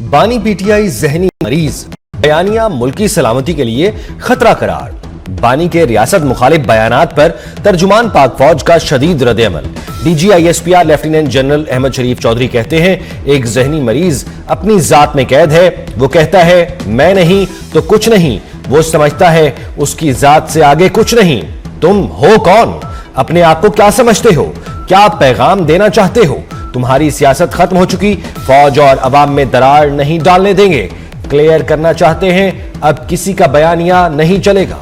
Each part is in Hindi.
बानी पीटीआई जहनी मरीज, बयानिया मुल्की सलामती के लिए खतरा करार। बानी के रियासत मुखालिफ बयानात पर तर्जुमान पाक फौज का शदीद रद्द-ए-अमल। DGISPR लेफ्टिनेंट जनरल अहमद शरीफ चौधरी कहते हैं, एक जहनी मरीज अपनी जात में कैद है। वो कहता है मैं नहीं तो कुछ नहीं। वो समझता है उसकी जात से आगे कुछ नहीं। तुम हो कौन? अपने आप को क्या समझते हो? क्या पैगाम देना चाहते हो? तुम्हारी सियासत खत्म हो चुकी। फौज और अवाम में दरार नहीं डालने देंगे। क्लियर करना चाहते हैं, अब किसी का बयानिया नहीं चलेगा।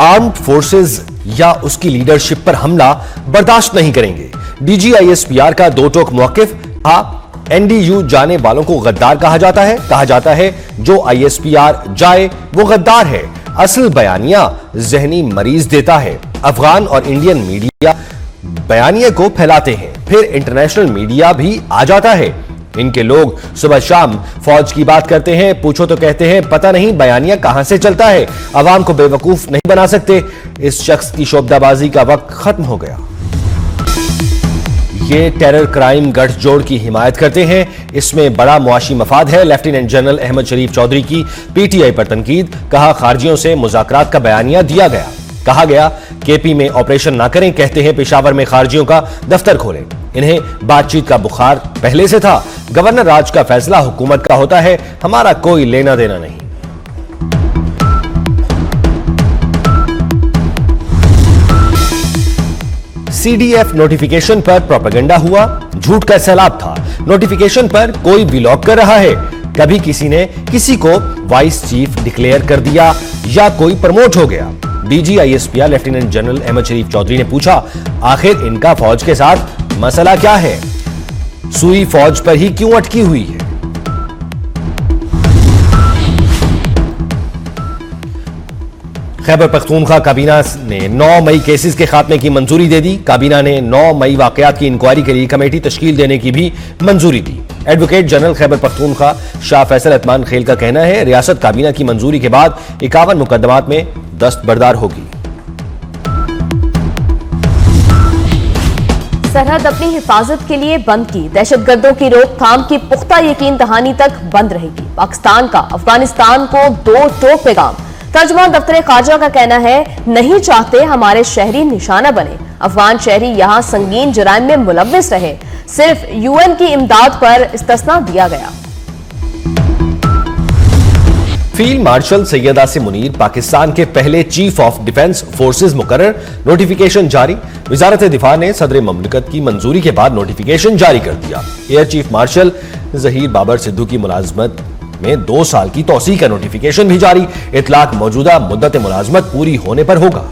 आर्म्ड फोर्सेस या उसकी लीडरशिप पर हमला बर्दाश्त नहीं करेंगे। DGISPR का दो टोक मौकिफ। NDU जाने वालों को गद्दार कहा जाता है जो ISPR जाए वो गद्दार है। असल बयानिया जहनी मरीज देता है। अफगान और इंडियन मीडिया बयानिया को फैलाते हैं, फिर इंटरनेशनल मीडिया भी आ जाता है। इनके लोग सुबह शाम फौज की बात करते हैं, पूछो तो कहते हैं पता नहीं बयानिया कहां से चलता है। अवाम को बेवकूफ नहीं बना सकते। इस शख्स की शोबदाबाजी का वक्त खत्म हो गया। ये टेरर क्राइम गठजोड़ की हिमायत करते हैं। इसमें बड़ा मुआशी मफाद है। लेफ्टिनेंट जनरल अहमद शरीफ चौधरी की PTI पर तनकीद। कहा खारजियों से मुज़ाकरात का बयानिया दिया गया। कहा गया KP में ऑपरेशन ना करें। कहते हैं पेशावर में खारजियों का दफ्तर खोलें। इन्हें बातचीत का बुखार पहले से था। गवर्नर राज का फैसला हुकूमत का होता है, हमारा कोई लेना देना नहीं। CDF नोटिफिकेशन पर प्रोपेगेंडा हुआ, झूठ का सैलाब था। नोटिफिकेशन पर कोई व्लॉग कर रहा है। कभी किसी ने किसी को वाइस चीफ डिक्लेयर कर दिया या कोई प्रमोट हो गया। DGISPR लेफ्टिनेंट जनरल अहमद शरीफ चौधरी ने पूछा, आखिर इनका फौज के साथ मसला क्या है? सुई फौज पर ही क्यों अटकी हुई है? खैबर पख्तूनख्वा काबीना ने 9 मई केसेस के खात्मे की मंजूरी दे दी। काबीना ने 9 मई वाकयात की इंक्वायरी के लिए कमेटी तश्कील देने की भी मंजूरी दी। एडवोकेट जनरल खैबर पख्तूनख्वा शाह फैसल अतमान खेल का कहना है, रियासत काबीना की मंजूरी के बाद 51 मुकदमात में दस्तबरदार होगी। सरहद अपनी हिफाजत के लिए बंद की। दहशतगर्दों की रोकथाम की पुख्ता यकीन दहानी तक बंद रहेगी। पाकिस्तान का अफगानिस्तान को दो टोक पैगाम। तर्जुमान दफ्तर खारजा का कहना है, नहीं चाहते हमारे शहरी निशाना बने। अफगान शहरी यहां संगीन जराइम में मुलव्विस रहे। सिर्फ UN की इमदाद पर इस्तिस्ना दिया गया। फील्ड मार्शल सैयद आसिम मुनीर पाकिस्तान के पहले चीफ ऑफ डिफेंस फोर्सेज मुकर्रर। नोटिफिकेशन जारी। वजारत दिफा ने सदर ममलिकत की मंजूरी के बाद नोटिफिकेशन जारी कर दिया। Air chief marshal Zaheer Babar Sidhu की मुलाजमत में 2 साल की तौसीह का नोटिफिकेशन भी जारी। इतलाक मौजूदा मुद्दत मुलाजमत पूरी होने पर होगा।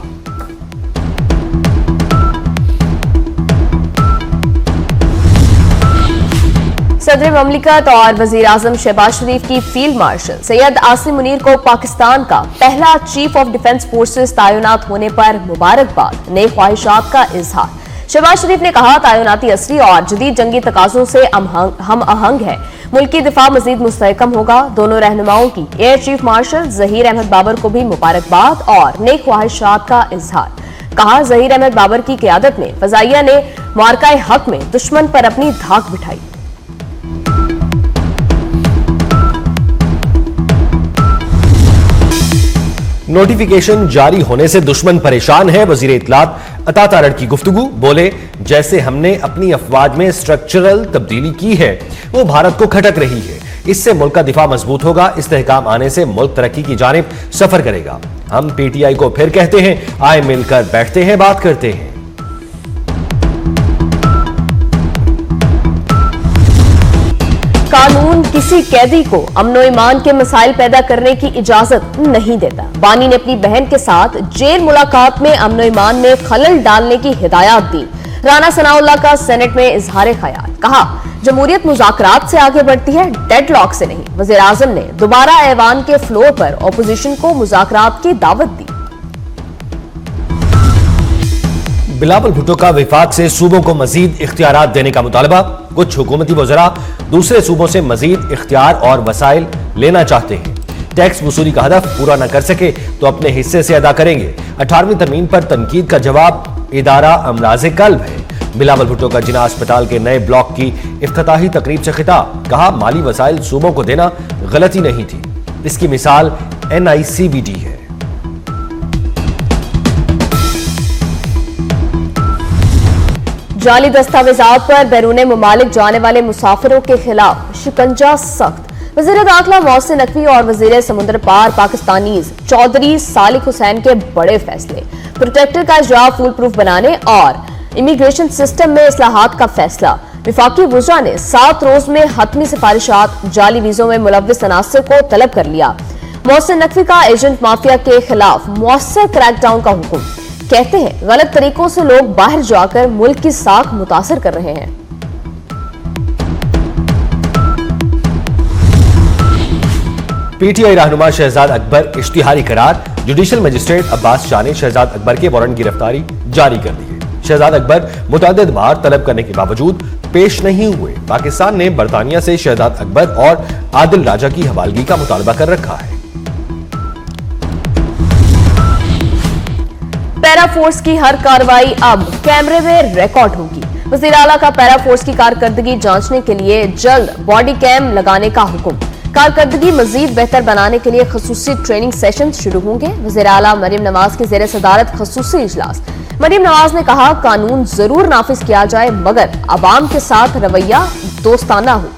सदर ममलिकत और वजीर आजम शहबाज शरीफ की फील्ड मार्शल सैयद आसिम मुनीर को पाकिस्तान का पहला चीफ ऑफ डिफेंस फोर्सेज तैनात होने पर मुबारकबाद। नई ख्वाहिशात का इजहार। शहबाज शरीफ ने कहा, तैनाती असली और जदीद जंगी तकाजों से हम आहंग है। मुल्की दिफा मजीद मुस्तहकम होगा। दोनों रहनुमाओं की air chief marshal Zaheer Ahmed Babar को भी मुबारकबाद और नई ख्वाहिशात का इजहार। कहा, जहीर अहमद बाबर की क़यादत में फजाइया ने मार्काए हक में दुश्मन पर अपनी धाक बिठाई। नोटिफिकेशन जारी होने से दुश्मन परेशान है। वजीर इत्तलात अता तारड़ की गुफ्तगू। बोले, जैसे हमने अपनी अफवाज में स्ट्रक्चरल तब्दीली की है वो भारत को खटक रही है। इससे मुल्क का दिफा मजबूत होगा। इस्तेहकाम आने से मुल्क तरक्की की जानिब सफर करेगा। हम PTI को फिर कहते हैं, आए मिलकर बैठते हैं, बात करते हैं। कानून किसी कैदी को अमनो ईमान के मसाइल पैदा करने की इजाजत नहीं देता। बानी ने अपनी बहन के साथ जेल मुलाकात में अमनो ईमान में खलल डालने की हिदायत दी। राना सनाउल्लाह का सेनेट में इजहार ख्याल। कहा, जमहूरियत मुज़ाकरात से आगे बढ़ती है, डेडलॉक से नहीं। वज़ीर आज़म ने दोबारा ऐवान के फ्लोर पर ऑपोजिशन को मुज़ाकरात की दावत दी। बिलावल भुट्टो का विफाक से सूबों को मजीद इख्तियारात देने का मुतालबा। कुछ हुकूमती वज़रा दूसरे सूबों से मजीद इख्तियार और वसाइल लेना चाहते हैं। टैक्स वसूली का हदफ पूरा न कर सके तो अपने हिस्से से अदा करेंगे। 18वीं तरमीम पर तनकीद का जवाब, इदारा अमराज़े कल्ब है। बिलावल भुट्टो का जिना अस्पताल के नए ब्लॉक की इफ्तिताही तकरीब से खिताब, कहा माली वसाइल सूबों को देना गलती नहीं थी, इसकी मिसाल NICBD है। जाली दस्तावेजात पर बैरून मुमालिक जाने वाले मुसाफिरों के खिलाफ शिकंजा सख्त। वज़ीर दाखिला मोहसिन नकवी और वज़ीर समुद्र पार पाकिस्तानीज चौधरी सालिक हुसैन के बड़े फैसले, प्रोटेक्टर का इजरा फूल प्रूफ बनाने और इमिग्रेशन सिस्टम में इस्लाहात का फैसला। विफाकी वुज़रा ने 7 रोज में हतमी सिफारिशात जाली वीजों में मुलव्विस अनासर को तलब कर लिया। मोहसिन नकवी का एजेंट माफिया के खिलाफ मौसर क्रैकडाउन का हुक्म, कहते हैं गलत तरीकों से लोग बाहर जाकर मुल्क की साख मुतासर कर रहे हैं। PTI रहनुमा शहजाद अकबर इश्तिहारी करार, जुडिशल मजिस्ट्रेट अब्बास शाह ने शहजाद अकबर के वारंट गिरफ्तारी जारी कर दी है। शहजाद अकबर मुतअद्दिद बार तलब करने के बावजूद पेश नहीं हुए। पाकिस्तान ने बरतानिया से शहजाद अकबर और आदिल राजा की हवालगी का मुतालबा कर रखा है। पैरा फोर्स की हर कार्रवाई अब कैमरे में रिकॉर्ड होगी। वज़ीर आला का पैरा फोर्स की कारकर्दगी जांचने के लिए जल्द बॉडी कैम लगाने का हुक्म। कारकर्दगी मजीद बेहतर बनाने के लिए खसूसी ट्रेनिंग सेशन शुरू होंगे। वज़ीर आला मरियम नवाज की ज़ेर सदारत खसूसी इजलास। मरियम नवाज ने कहा कानून जरूर नाफिज किया जाए मगर अवाम के साथ रवैया दोस्ताना हो।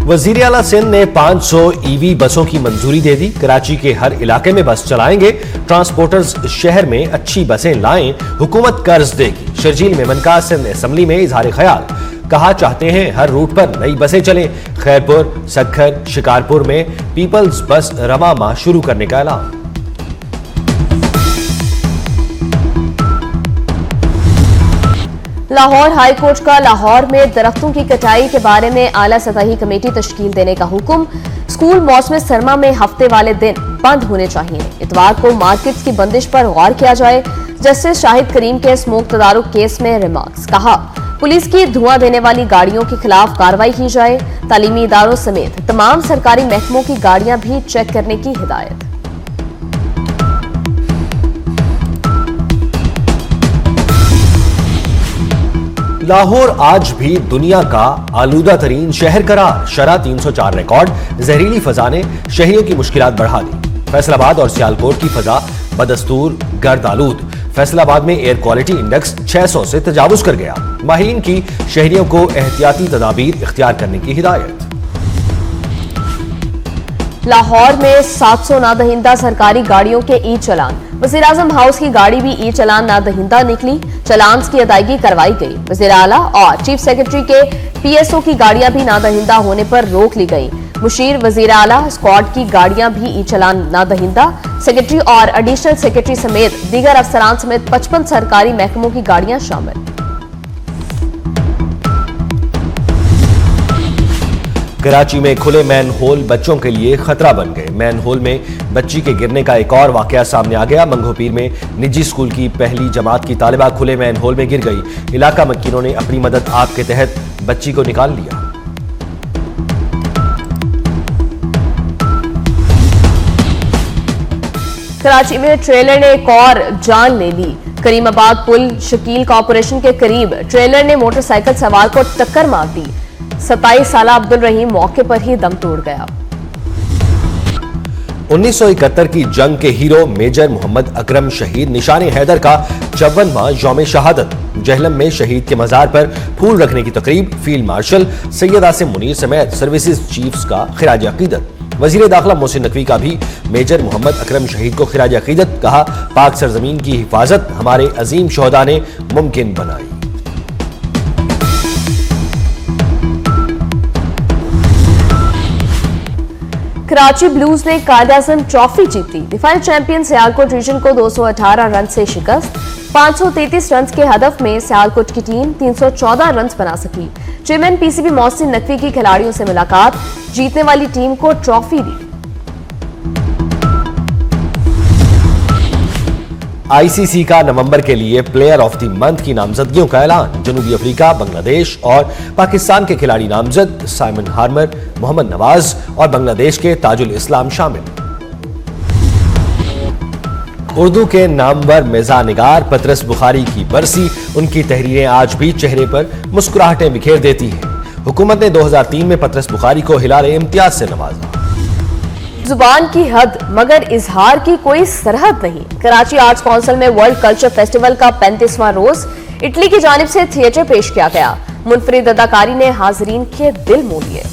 वजीर आला सिंध ने 500 EV बसों की मंजूरी दे दी। कराची के हर इलाके में बस चलाएंगे। ट्रांसपोर्टर्स शहर में अच्छी बसें लाएं, हुकूमत कर्ज देगी। शर्जील मेमन का सिंध असेंबली में इजहार ख्याल, कहा चाहते हैं हर रूट पर नई बसें चलें। खैरपुर, सक्खर, शिकारपुर में पीपल्स बस रवा माह शुरू करने का ऐलान। लाहौर हाई कोर्ट का लाहौर में दरख्तों की कटाई के बारे में आला सतही कमेटी तश्कील देने का हुक्म। स्कूल मौसम सरमा में हफ्ते वाले दिन बंद होने चाहिए। इतवार को मार्केट्स की बंदिश पर गौर किया जाए। जस्टिस शाहिद करीम के स्मोक तदारुक केस में रिमार्क्स, कहा पुलिस की धुआं देने वाली गाड़ियों के खिलाफ कार्रवाई की जाए। तालीमी इदारों समेत तमाम सरकारी महकमों की गाड़ियां भी चेक करने की हिदायत। लाहौर आज भी दुनिया का आलूदा तरीन शहर करार, शरह 304 रिकॉर्ड। जहरीली फजा ने शहरियों की मुश्किलात बढ़ा दी। फैसलाबाद और सियालकोट की फजा बदस्तूर गर्द आलूद। फैसलाबाद में एयर क्वालिटी इंडेक्स 600 से तजावुज कर गया। माहिरीन की शहरियों को एहतियाती तदाबीर इख्तियार करने की हिदायत। लाहौर में 700 नादहिंदा सरकारी गाड़ियों के ई चलान। वज़ीर आज़म हाउस की गाड़ी भी ई चलान नादहिंदा निकली। चलान की अदायगी करवाई गई। वज़ीर आला और चीफ सेक्रेटरी के PSO की गाड़ियां भी नादहिंदा होने पर रोक ली गई। मुशीर, वज़ीर आला, स्क्वाड की गाड़ियां भी ई चलान नादहिंदा। सेक्रेटरी और एडिशनल सेक्रेटरी समेत दीगर अफसरान समेत 55 सरकारी महकमों की गाड़ियां शामिल। कराची में खुले मैन होल बच्चों के लिए खतरा बन गए। मैन होल में बच्ची के गिरने का एक और वाकया सामने आ गया। मंगोपीर में निजी स्कूल की पहली जमात की तालिबा खुले मैन होल में गिर गई। इलाका मक्कीनों ने अपनी मदद आप के तहत बच्ची को निकाल लिया। कराची में ट्रेलर ने एक और जान ले ली। करीमाबाद पुल शकील कॉर्पोरेशन के करीब ट्रेलर ने मोटरसाइकिल सवार को टक्कर मार दी। 27 साल अब्दुल रहीम मौके पर ही दम तोड़ गया। 1971 की जंग के हीरो मेजर मोहम्मद अकरम शहीद निशाने हैदर का 54वां यौम शहादत। जहलम में शहीद के मजार पर फूल रखने की तकरीब। फील्ड मार्शल सैयद आसिम मुनीर समेत सर्विसेज चीफ्स का खिराज अकीदत। वजीर दाखिला मोहसिन नकवी का भी मेजर मोहम्मद अकरम शहीद को खिराज अकीदत। कहा पाक सरजमीन की हिफाजत हमारे अजीम शोहदा ने मुमकिन बनाई। कराची ब्लूज ने कायद-ए-आज़म ट्रॉफी जीती। डिफेंस चैंपियन सियालकोट रीजन को 218 रन से शिकस्त। 533 रन के हदफ में सियालकोट की टीम 314 रन बना सकी। चेयरमैन PCB मोहसिन नकवी की खिलाड़ियों से मुलाकात, जीतने वाली टीम को ट्रॉफी दी। ICC का नवंबर के लिए प्लेयर ऑफ द मंथ की नामजदगियों का ऐलान। जनूबी अफ्रीका, बांग्लादेश और पाकिस्तान के खिलाड़ी नामजद। साइमन हार्मर, मोहम्मद नवाज और बांग्लादेश के ताजुल इस्लाम शामिल। उर्दू के नामवर मिर्जा निगार पतरस बुखारी की बरसी, उनकी तहरीरें आज भी चेहरे पर मुस्कुराहटें बिखेर देती हैं। हुकूमत ने 2003 में पतरस बुखारी को हिलारे इम्तियाज से नवाजा। जुबान की हद मगर इजहार की कोई सरहद नहीं। कराची आर्ट्स काउंसिल में वर्ल्ड कल्चर फेस्टिवल का 35वां रोज इटली की जानिब से थिएटर पेश किया गया। मुनफरिद अदाकारी ने हाजरीन के दिल मोह लिए।